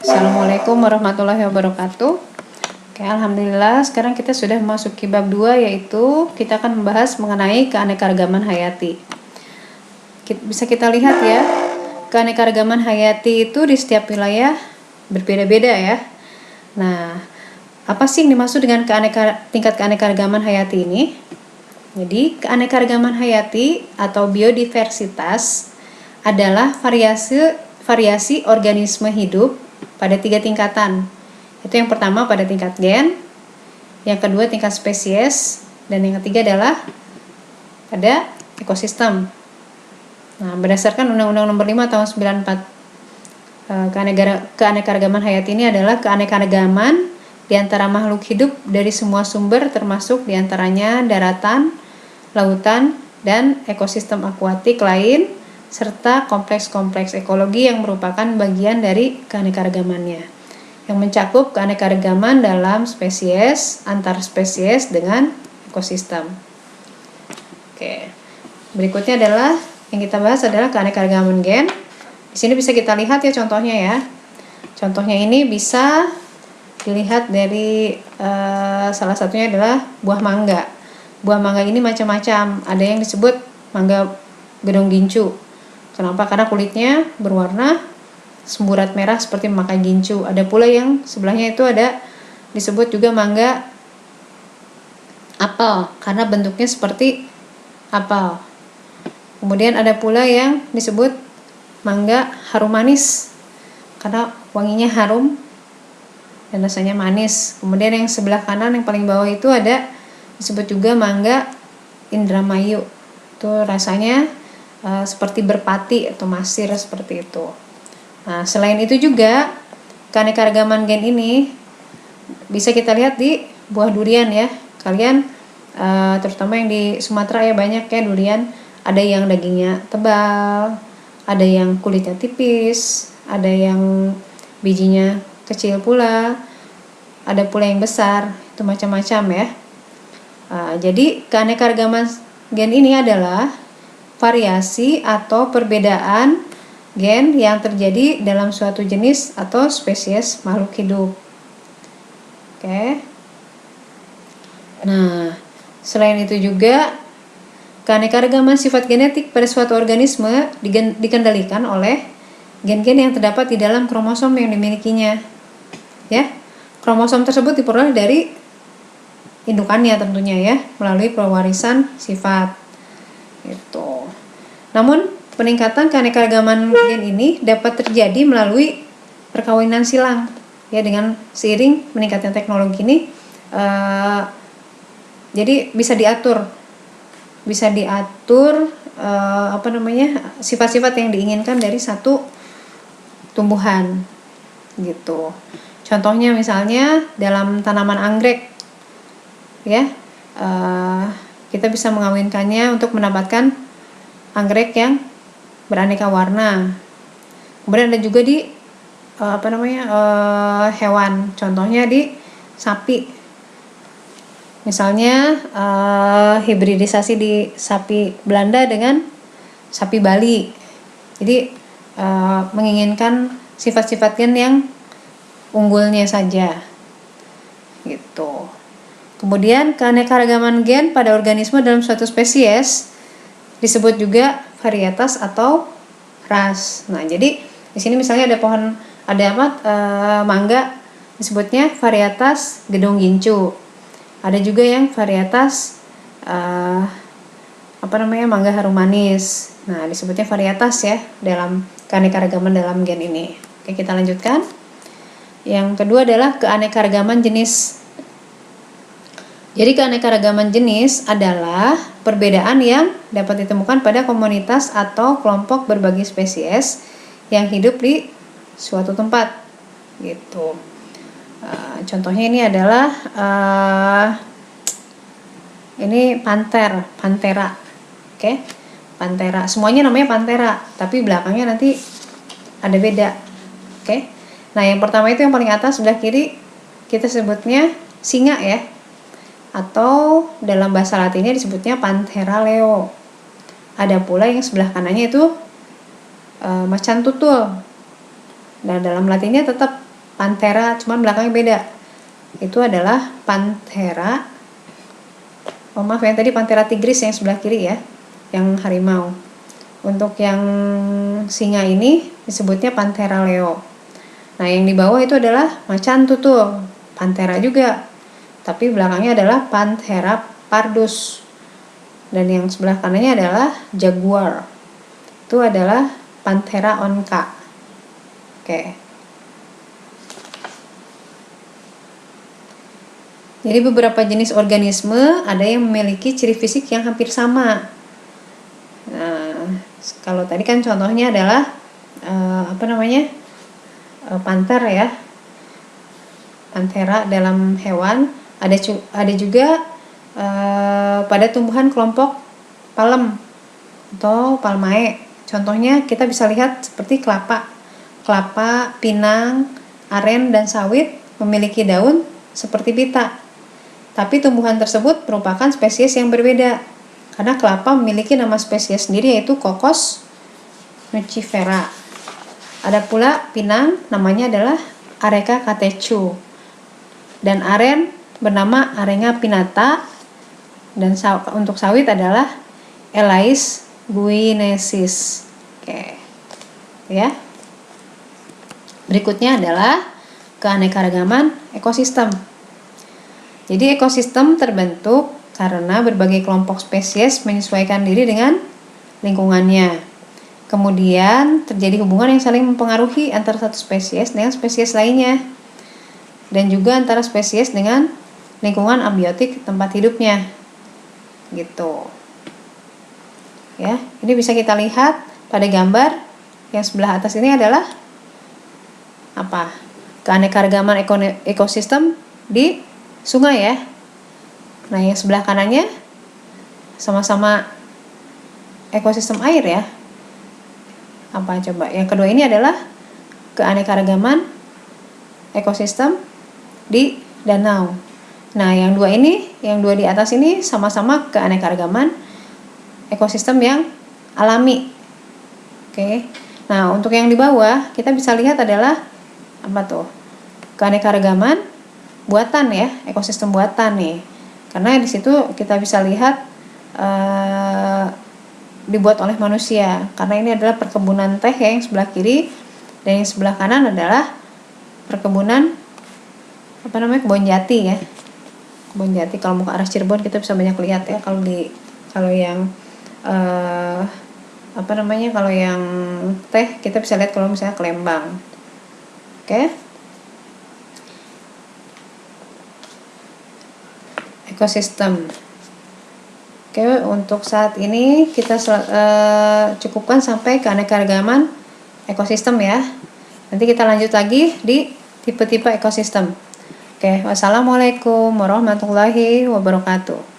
Assalamualaikum warahmatullahi wabarakatuh. Oke, alhamdulillah sekarang kita sudah memasuki bab 2, yaitu kita akan membahas mengenai keanekaragaman hayati. Bisa kita lihat ya, keanekaragaman hayati itu di setiap wilayah berbeda-beda ya. Nah, apa sih yang dimaksud dengan tingkat keanekaragaman hayati ini? Jadi, keanekaragaman hayati atau biodiversitas adalah variasi organisme hidup pada 3 tingkatan. Itu yang pertama pada tingkat gen, yang kedua tingkat spesies, dan yang ketiga adalah pada ekosistem. Nah, berdasarkan Undang-Undang Nomor 5 Tahun 94, keanekaragaman hayati ini adalah keanekaragaman di antara makhluk hidup dari semua sumber, termasuk diantaranya daratan, lautan, dan ekosistem akuatik lain, serta kompleks-kompleks ekologi yang merupakan bagian dari keanekaragamannya, yang mencakup keanekaragaman dalam spesies, antar spesies, dengan ekosistem. Oke, berikutnya adalah yang kita bahas adalah keanekaragaman gen. Di sini bisa kita lihat ya contohnya ya. Contohnya ini bisa dilihat dari salah satunya adalah buah mangga. Buah mangga ini macam-macam. Ada yang disebut mangga gedong gincu. Kenapa? Karena kulitnya berwarna semburat merah seperti memakai gincu. Ada pula yang sebelahnya itu ada disebut juga mangga apel karena bentuknya seperti apel. Kemudian ada pula yang disebut mangga harum manis karena wanginya harum dan rasanya manis. Kemudian yang sebelah kanan yang paling bawah itu ada disebut juga mangga Indramayu. Itu rasanya seperti berpati atau masir seperti itu. Nah, selain itu juga keanekaragaman gen ini bisa kita lihat di buah durian ya. Kalian terutama yang di Sumatera ya banyak ya durian. Ada yang dagingnya tebal, ada yang kulitnya tipis, ada yang bijinya kecil pula, ada pula yang besar. Itu macam-macam ya. Jadi keanekaragaman gen ini adalah variasi atau perbedaan gen yang terjadi dalam suatu jenis atau spesies makhluk hidup. Oke. Nah, selain itu juga keanekaragaman sifat genetik pada suatu organisme dikendalikan oleh gen-gen yang terdapat di dalam kromosom yang dimilikinya. Ya. Kromosom tersebut diperoleh dari indukannya tentunya ya, melalui pewarisan sifat. Gitu. Namun, peningkatan keanekaragaman gen ini dapat terjadi melalui perkawinan silang. Ya, dengan seiring meningkatnya teknologi ini jadi bisa diatur sifat-sifat yang diinginkan dari satu tumbuhan gitu. Contohnya misalnya dalam tanaman anggrek ya, kita bisa mengawinkannya untuk mendapatkan anggrek yang beraneka warna. Kemudian ada juga di hewan, contohnya di sapi. Misalnya hibridisasi di sapi Belanda dengan sapi Bali. Jadi menginginkan sifat-sifat gen yang unggulnya saja. Gitu. Kemudian keanekaragaman gen pada organisme dalam suatu spesies disebut juga varietas atau ras. Nah, jadi di sini misalnya ada pohon, mangga disebutnya varietas gedong gincu. Ada juga yang varietas mangga harum manis. Nah, disebutnya varietas ya dalam keanekaragaman dalam gen ini. Oke, kita lanjutkan. Yang kedua adalah keanekaragaman jenis. Jadi keanekaragaman jenis adalah perbedaan yang dapat ditemukan pada komunitas atau kelompok berbagai spesies yang hidup di suatu tempat. Gitu. Contohnya ini adalah ini Panthera. Oke. Panthera. Semuanya namanya Panthera, tapi belakangnya nanti ada beda. Oke. Nah, yang pertama itu yang paling atas sebelah kiri kita sebutnya singa ya. Atau dalam bahasa Latinnya disebutnya Panthera leo. Ada pula yang sebelah kanannya itu macan tutul. Nah, dalam Latinnya tetap Panthera, cuman belakangnya beda. Itu adalah Panthera. Oh maaf, yang tadi Panthera tigris yang sebelah kiri ya, yang harimau. Untuk yang singa ini disebutnya Panthera leo. Nah, yang di bawah itu adalah macan tutul, Panthera juga. Tapi belakangnya adalah Panthera pardus. Dan yang sebelah kanannya adalah jaguar. Itu adalah Panthera onca. Oke. Jadi beberapa jenis organisme ada yang memiliki ciri fisik yang hampir sama. Nah, kalau tadi kan contohnya adalah panther ya, Panthera dalam hewan. Ada juga pada tumbuhan kelompok palem atau palmae. Contohnya kita bisa lihat seperti kelapa, pinang, aren, dan sawit memiliki daun seperti pita. Tapi tumbuhan tersebut merupakan spesies yang berbeda. Karena kelapa memiliki nama spesies sendiri yaitu Cocos nucifera. Ada pula pinang, namanya adalah Areca catechu. Dan aren bernama Arenga pinnata. Dan untuk sawit adalah Elais guinesis. Oke. Ya. Berikutnya adalah keanekaragaman ekosistem. Jadi ekosistem terbentuk karena berbagai kelompok spesies menyesuaikan diri dengan lingkungannya. Kemudian terjadi hubungan yang saling mempengaruhi antara satu spesies dengan spesies lainnya. Dan juga antara spesies dengan lingkungan abiotik tempat hidupnya. Gitu. Ya, ini bisa kita lihat pada gambar yang sebelah atas ini adalah apa? Keanekaragaman ekosistem di sungai ya. Nah, yang sebelah kanannya sama-sama ekosistem air ya. Apa coba? Yang kedua ini adalah keanekaragaman ekosistem di danau. Nah, yang dua di atas ini sama-sama keanekaragaman ekosistem yang alami. Oke. Nah, untuk yang di bawah kita bisa lihat adalah apa tuh? Keanekaragaman buatan ya, ekosistem buatan nih. Karena di situ kita bisa lihat dibuat oleh manusia. Karena ini adalah perkebunan teh ya, yang sebelah kiri, dan yang sebelah kanan adalah perkebunan kebun jati ya. Kebun jati kalau mau ke arah Cirebon kita bisa banyak lihat ya. Kalau yang kalau yang teh kita bisa lihat kalau misalnya ke Lembang. Oke. Ekosistem. Oke, untuk saat ini kita cukupkan sampai keanekaragaman ekosistem ya. Nanti kita lanjut lagi di tipe-tipe ekosistem. Oke, wassalamualaikum warahmatullahi wabarakatuh.